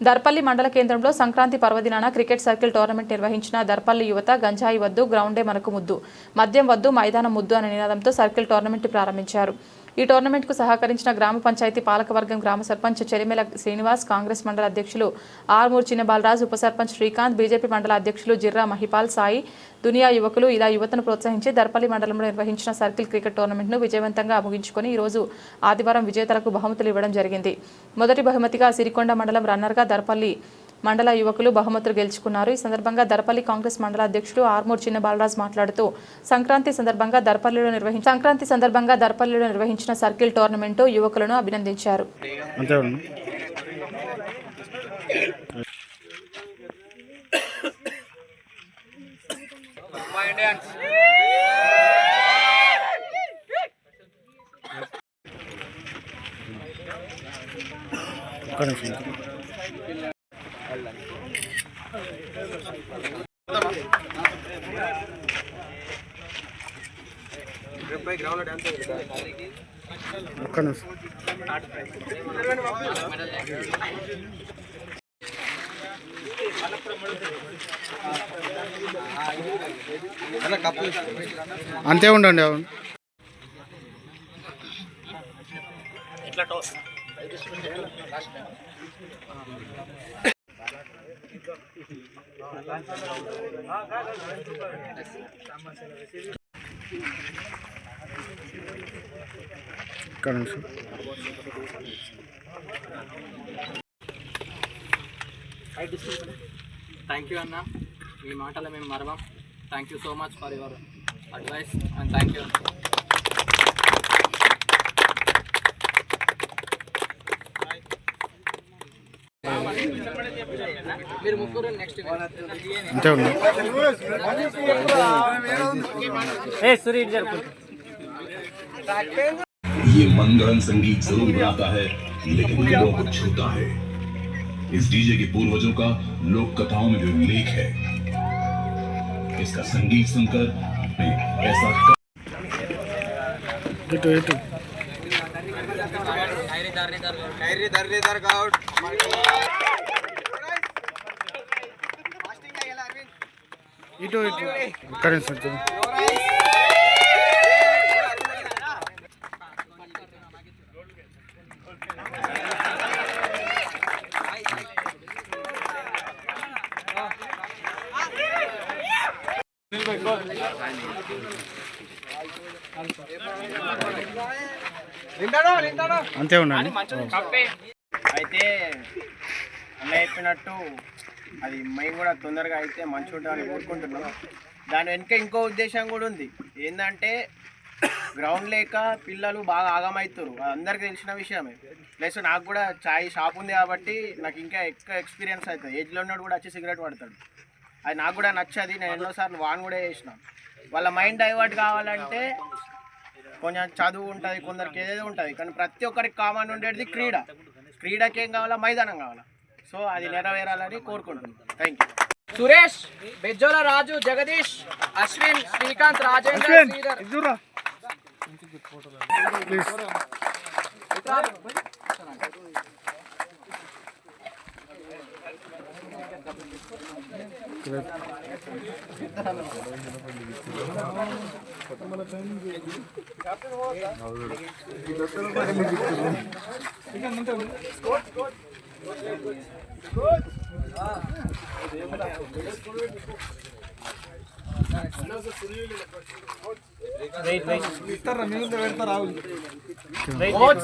దర్పల్లి మండల కేంద్రంలో సంక్రాంతి పర్వదినాన క్రికెట్ సర్కిల్ టోర్నమెంట్ నిర్వహించిన దర్పల్లి యువత గంజాయి వద్దు గ్రౌండే మనకు ముద్దు, మద్యం వద్దు మైదానం ముద్దు అనే నినాదంతో సర్కిల్ టోర్నమెంట్ ప్రారంభించారు. ఈ టోర్నమెంట్కు సహకరించిన గ్రామ పంచాయతీ పాలకవర్గం, గ్రామ సర్పంచ్ చెరిమెల శ్రీనివాస్, కాంగ్రెస్ మండల అధ్యక్షులు ఆర్మూర్ చిన్నబాలరాజు, ఉప సర్పంచ్ శ్రీకాంత్, బీజేపీ మండల అధ్యక్షులు జిర్రా మహిపాల్, సాయి, దునియా యువకులు ఇలా యువతను ప్రోత్సహించి దర్పల్లి మండలంలో నిర్వహించిన సర్కిల్ క్రికెట్ టోర్నమెంట్ను విజయవంతంగా ముగించుకొని ఈరోజు ఆదివారం విజేతలకు బహుమతులు ఇవ్వడం జరిగింది. మొదటి బహుమతిగా సిరికొండ మండలం రన్నర్గా దర్పల్లి మండల యువకులు బహుమతులు గెలుచుకున్నారు. ఈ సందర్భంగా దర్పల్లి కాంగ్రెస్ మండల అధ్యక్షులు ఆర్మూర్ చిన్నబాలరాజు మాట్లాడుతూ సంక్రాంతి సందర్భంగా దర్పల్లిలో నిర్వహించిన సర్కిల్ టోర్నమెంట్ యువకులను అభినందించారు. అంతే ఉండండి. థ్యాంక్ యూ అన్న, మీ మాటలు మేము మరవం. Thank you so much for your advice and thank you. మీరు ముగ్గురు నెక్స్ట్ ये मनगढ़ंत संगीत जरूर बनाता है लेकिन दिलों को छूता है। इस डीजे के पूर्वजों का लोक कथाओं में भी उल्लेख है। इसका संगीत सुनकर ऐसा అంతే ఉండండి. అయితే అన్న చెప్పినట్టు అది మేము కూడా తొందరగా అయితే మంచిగా ఉంటుందని కోరుకుంటున్నాం. దాని వెనుక ఇంకో ఉద్దేశం కూడా ఉంది. ఏంటంటే గ్రౌండ్ లేక పిల్లలు బాగా ఆగమవుతారు, అందరికి తెలిసిన విషయమే. ప్లస్ నాకు కూడా చాయ్ షాప్ ఉంది కాబట్టి నాకు ఇంకా ఎక్కువ ఎక్స్పీరియన్స్ అవుతుంది. ఏజ్లో ఉన్నాడు కూడా వచ్చి సిగరెట్ పడతాడు, అది నాకు కూడా నచ్చది. నేను ఎన్నోసార్లు వాన్ కూడా చేసిన. వాళ్ళ మైండ్ డైవర్ట్ కావాలంటే కొంచెం చదువు ఉంటుంది, కొందరికి ఏదేదో ఉంటుంది, కానీ ప్రతి ఒక్కరికి కామన్ ఉండేది క్రీడ. క్రీడకి ఏం కావాలా? మైదానం కావాలా. సో అది నెరవేరాలని కోరుకుంటున్నాను. Thank you. Suresh, Bejjola Raju, Jagadish, Ashwin, Srikanth, Rajendra, Sridhar.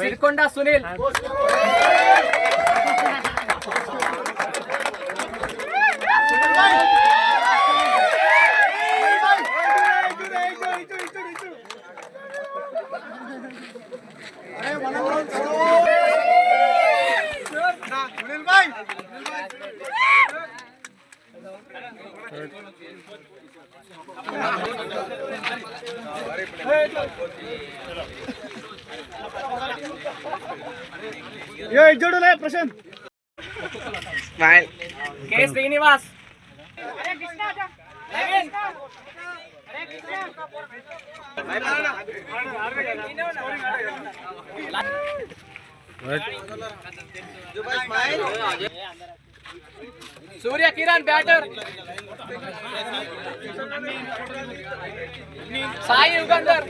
Sirikonda Sunil, Prashanth, K Srinivas, Right. Surya Kiran బ్యాటర్, సాయి యుగంధర్,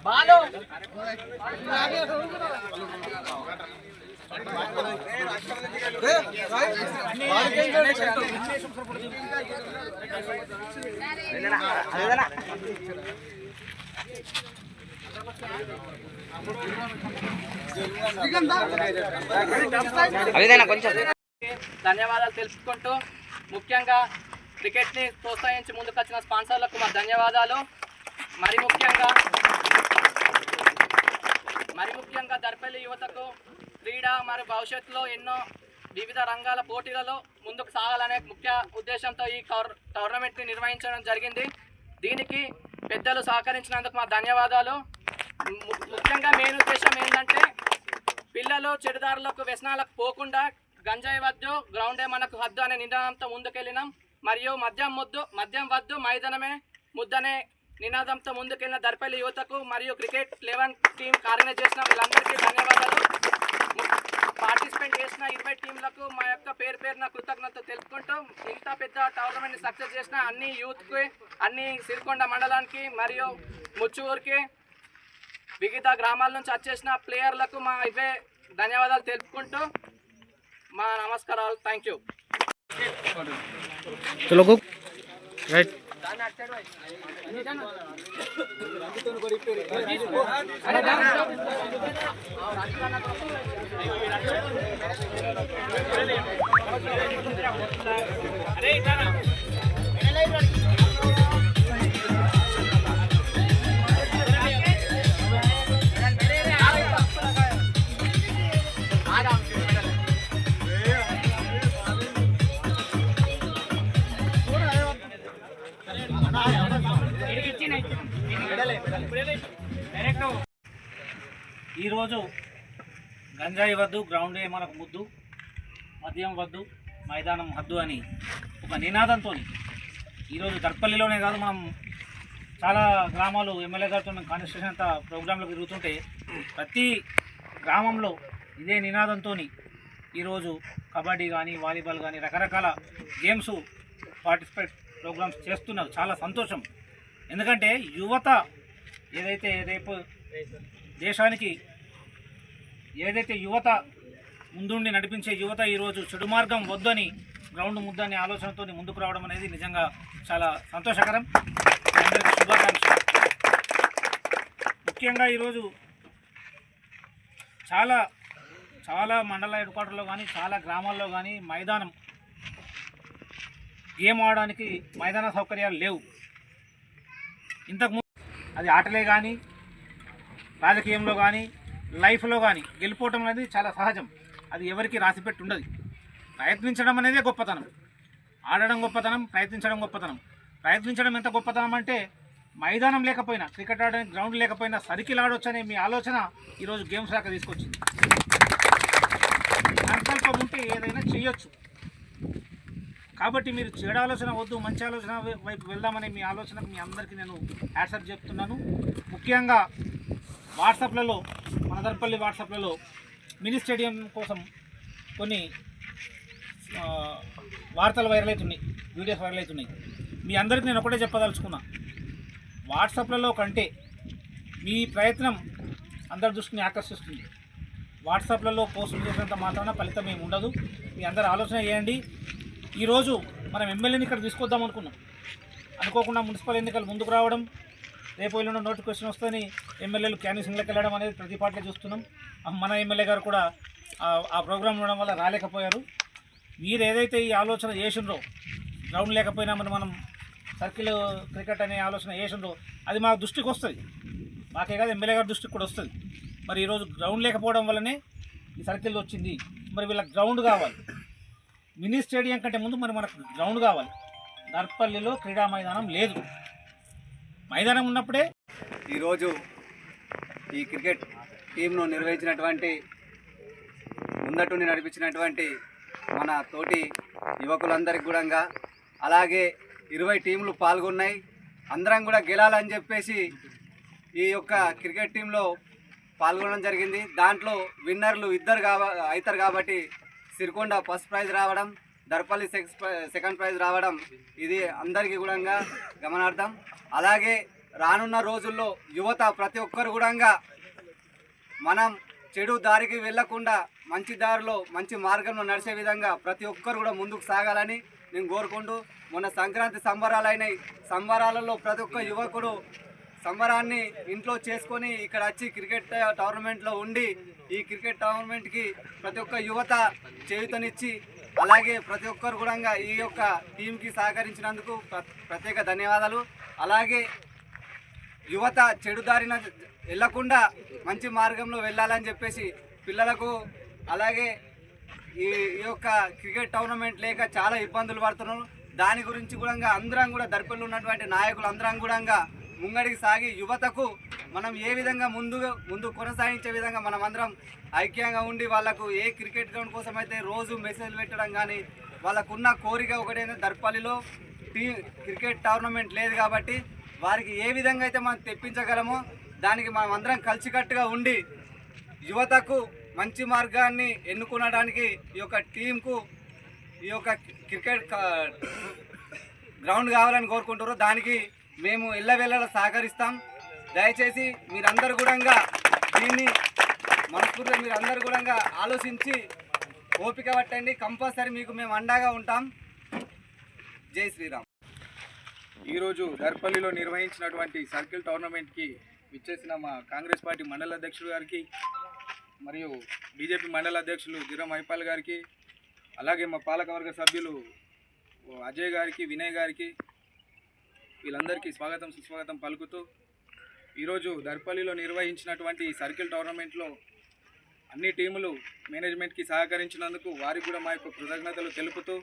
బాలు, ధన్యవాదాలు తెలుపుకుంటూ, ముఖ్యంగా క్రికెట్ని ప్రోత్సహించి ముందుకొచ్చిన స్పాన్సర్లకు మా ధన్యవాదాలు. మరి ముఖ్యంగా దర్పల్లి యువతకు క్రీడా మరియు భవిష్యత్తులో ఎన్నో వివిధ రంగాల పోటీలలో ముందుకు సాగాలనే ముఖ్య ఉద్దేశంతో ఈ టోర్నమెంట్ని నిర్వహించడం జరిగింది. దీనికి పెద్దలు సహకరించినందుకు మా ధన్యవాదాలు. ముఖ్యంగా మెయిన్ ఉద్దేశం ఏంటంటే పిల్లలు చెడుదారులకు వ్యసనాలకు పోకుండా గంజాయి వద్దు, గ్రౌండే మనకు హద్దు అనే నినాదంతో ముందుకెళ్ళినాం. మరియు మద్యం వద్దు, మైదానమే ముద్దనే నినాదంతో ముందుకెళ్ళిన దర్పల్లి యువతకు మరియు క్రికెట్ 11 టీం ఆర్గనైజ్ చేసిన వీళ్ళందరికీ ధన్యవాదాలు. పార్టిసిపేట్ చేసిన 20 టీంలకు మా యొక్క పేరున కృతజ్ఞత తెలుపుకుంటూ, ఇంత పెద్ద టోర్నమెంట్ని సక్సెస్ చేసిన అన్ని యూత్కి, అన్ని సిరికొండ మండలానికి మరియు ముచ్చూరుకి, వివిధ గ్రామాల నుంచి వచ్చేసిన ప్లేయర్లకు మా ఇవే ధన్యవాదాలు తెలుపుకుంటూ మా నమస్కారాలు. Thank you. చలో రైట్. ఈరోజు గంజాయి వద్దు, గ్రౌండే మనకు ముద్దు, మద్యం వద్దు, మైదానం హద్దు అని ఒక నినాదంతో ఈరోజు దర్పల్లిలోనే కాదు, మనం చాలా గ్రామాలు ఎమ్మెల్యే గారితో మేము కాన్స్టిట్యూషన్ అంతా ప్రోగ్రాంలో తిరుగుతుంటే ప్రతి గ్రామంలో ఇదే నినాదంతో ఈరోజు కబడ్డీ కానీ, వాలీబాల్ కానీ రకరకాల గేమ్స్ పార్టిసిపేట్ ప్రోగ్రామ్స్ చేస్తున్నారు. చాలా సంతోషం. ఎందుకంటే యువత ఏదైతే రేపు దేశానికి ఏదైతే యువత ముందుండి నడిపించే యువత ఈరోజు చెడు మార్గం వద్దని, గ్రౌండ్ ముద్దని ఆలోచనతో ముందుకు రావడం అనేది నిజంగా చాలా సంతోషకరం. అందరికీ శుభాకాంక్షలు. ముఖ్యంగా ఈరోజు చాలా మండల హెడ్ క్వార్టర్లో కానీ, చాలా గ్రామాల్లో కానీ మైదానం గేమ్ ఆడడానికి మైదాన సౌకర్యాలు లేవు. ఇంతకుముందు అది ఆటలే కానీ, రాజకీయంలో కానీ, లైఫ్లో కానీ గెలిపోవటం అనేది చాలా సహజం. అది ఎవరికి రాసిపెట్టి ఉండదు. ప్రయత్నించడం అనేదే గొప్పతనం. ఆడడం గొప్పతనం, ప్రయత్నించడం గొప్పతనం. ప్రయత్నించడం ఎంత గొప్పతనం అంటే మైదానం లేకపోయినా, క్రికెట్ ఆడడానికి గ్రౌండ్ లేకపోయినా సర్కిల్ ఆడొచ్చు అనే మీ ఆలోచన ఈరోజు గేమ్స్ దాకా తీసుకొచ్చింది. సంకల్పం ఉంటే ఏదైనా చేయొచ్చు. కాబట్టి మీరు చెడు ఆలోచన వద్దు, మంచి ఆలోచన వైపు వెళ్దామనే మీ ఆలోచనకు మీ అందరికీ నేను యాడ్సప్ చెప్తున్నాను. ముఖ్యంగా వాట్సాప్లలో, మన దర్పల్లి వాట్సాప్లలో మినీ స్టేడియం కోసం కొన్ని వార్తలు వైరల్ అవుతున్నాయి, వీడియోస్ వైరల్ అవుతున్నాయి. మీ అందరికీ నేను ఒకటే చెప్పదలుచుకున్నా, వాట్సాప్లలో కంటే మీ ప్రయత్నం అందరి దృష్టిని ఆకర్షిస్తుంది. వాట్సాప్లలో పోస్టులు చేసినంత మాత్రాన ఫలితం ఏమి ఉండదు. మీ అందరు ఆలోచన చేయండి. ఈరోజు మనం ఎమ్మెల్యేని ఇక్కడ తీసుకొద్దాం అనుకున్నాం. అనుకోకుండా మున్సిపల్ ఎన్నికలు ముందుకు రావడం, రేపు ఎల్లుండి నోటిఫికేషన్ వస్తేనే ఎమ్మెల్యేలు క్యాన్సింగ్లోకి వెళ్ళడం అనేది ప్రతి పార్టీలో చూస్తున్నాం. మన ఎమ్మెల్యే గారు కూడా ఆ ప్రోగ్రాం ఉండడం వల్ల రాలేకపోయారు. మీరు ఏదైతే ఈ ఆలోచన చేసిండ్రో, గ్రౌండ్ లేకపోయినా మనం సర్కిల్ క్రికెట్ అనే ఆలోచన చేసిండ్రో, అది మా దృష్టికి వస్తుంది. మాకే కాదు, ఎమ్మెల్యే గారి దృష్టికి కూడా వస్తుంది. మరి ఈరోజు గ్రౌండ్ లేకపోవడం వల్లనే ఈ సర్కిల్ వచ్చింది. మరి వీళ్ళకి గ్రౌండ్ కావాలి. మినీ స్టేడియం కంటే ముందు మరి మనకు గ్రౌండ్ కావాలి. దర్పల్లిలో క్రీడా మైదానం లేదు. మైదానం ఉన్నప్పుడే ఈరోజు ఈ క్రికెట్ టీంను నిర్వహించినటువంటి, ముందటుండి నడిపించినటువంటి మన తోటి యువకులందరికీ కూడా, అలాగే 20 టీంలు పాల్గొన్నాయి. అందరం కూడా గెలాలని చెప్పేసి ఈ యొక్క క్రికెట్ టీంలో పాల్గొనడం జరిగింది. దాంట్లో విన్నర్లు ఇద్దరు అవుతారు కాబట్టి సిరికొండ ఫస్ట్ ప్రైజ్ రావడం, దర్పల్లి సెకండ్ ప్రైజ్ రావడం ఇది అందరికీ కూడా గమనార్థం. అలాగే రానున్న రోజుల్లో యువత ప్రతి ఒక్కరు కూడా మనం చెడు దారికి వెళ్లకుండా మంచి దారిలో మంచి మార్గంలో నడిచే విధంగా ప్రతి ఒక్కరు కూడా ముందుకు సాగాలని నేను కోరుకుంటూ, మొన్న సంక్రాంతి సంబరాలైనాయి. సంబరాలలో ప్రతి ఒక్క యువకుడు సంబరాన్ని ఇంట్లో చేసుకొని ఇక్కడ వచ్చి క్రికెట్ టోర్నమెంట్లో ఉండి ఈ క్రికెట్ టోర్నమెంట్కి ప్రతి ఒక్క యువత చేయూతనిచ్చి అలాగే ప్రతి ఒక్కరు కూడా ఈ యొక్క టీంకి సహకరించినందుకు ప్రత్యేక ధన్యవాదాలు. అలాగే యువత చెడు దారిన వెళ్ళకుండా మంచి మార్గంలో వెళ్ళాలని చెప్పేసి పిల్లలకు, అలాగే ఈ యొక్క క్రికెట్ టోర్నమెంట్ లేక చాలా ఇబ్బందులు పడుతున్నారు. దాని గురించి కూడా అందరం కూడా దర్పల్లి ఉన్నటువంటి నాయకులు అందరం కూడా ముంగడికి సాగి యువతకు మనం ఏ విధంగా ముందు కొనసాగించే విధంగా మనం అందరం ఐక్యంగా ఉండి వాళ్ళకు ఏ క్రికెట్ గ్రౌండ్ కోసం అయితే రోజు మెసేజ్ పెట్టడం కానీ వాళ్ళకున్న కోరిక ఒకటైనా దర్పల్లిలో క్రికెట్ టోర్నమెంట్ లేదు కాబట్టి వారికి ఏ విధంగా అయితే మనం తెప్పించగలమో దానికి మనం అందరం కలిసికట్టుగా ఉండి యువతకు మంచి మార్గాన్ని ఎన్నుకోవడానికి ఈ యొక్క టీంకు ఈ యొక్క క్రికెట్ గ్రౌండ్ కావాలని కోరుకుంటారు. దానికి మేము ఎల్లవేళలా సహకరిస్తాం. దయచేసి మీరందరూ కూడా దీన్ని మనస్ఫూర్తిగా మీరందరూ కూడా ఆలోచించి ఓపిక పట్టండి. కంపల్సరీ మీకు మేము అండగా ఉంటాం. జై శ్రీరామ్. ఈరోజు దర్పల్లిలో నిర్వహించినటువంటి సర్కిల్ టోర్నమెంట్కి విచ్చేసిన మా కాంగ్రెస్ పార్టీ మండల అధ్యక్షుడు గారికి మరియు బీజేపీ మండల అధ్యక్షులు జిరా మైపాల్ గారికి, అలాగే మా పాలకవర్గ సభ్యులు అజయ్ గారికి, వినయ్ గారికి వీళ్ళందరికీ స్వాగతం సుస్వాగతం పలుకుతూ ఈరోజు దర్పల్లిలో నిర్వహించినటువంటి సర్కిల్ టోర్నమెంట్లో అన్ని టీములు మేనేజ్మెంట్కి సహకరించినందుకు వారికి కూడా మా యొక్క కృతజ్ఞతలు తెలుపుతూ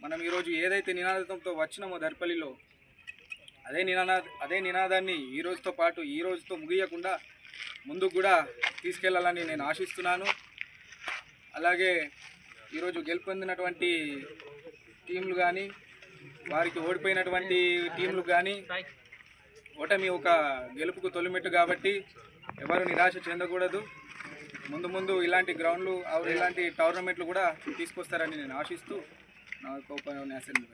మనం ఈరోజు ఏదైతే నినాదంతో వచ్చినామో దర్పల్లిలో అదే నినాదాన్ని ఈ రోజుతో పాటు ఈ రోజుతో ముగియకుండా ముందుకు కూడా తీసుకెళ్లాలని నేను ఆశిస్తున్నాను. అలాగే ఈరోజు గెలుపొందినటువంటి టీంలు కానీ వారికి ఓడిపోయినటువంటి టీంలు కానీ ఓటమి ఒక గెలుపుకు తొలిమెట్టు కాబట్టి ఎవరు నిరాశ చెందకూడదు. ముందు ఇలాంటి గ్రౌండ్లు ఇలాంటి టోర్నమెంట్లు కూడా తీసుకొస్తారని నేను ఆశిస్తూ నా ఉపన్యాసాన్ని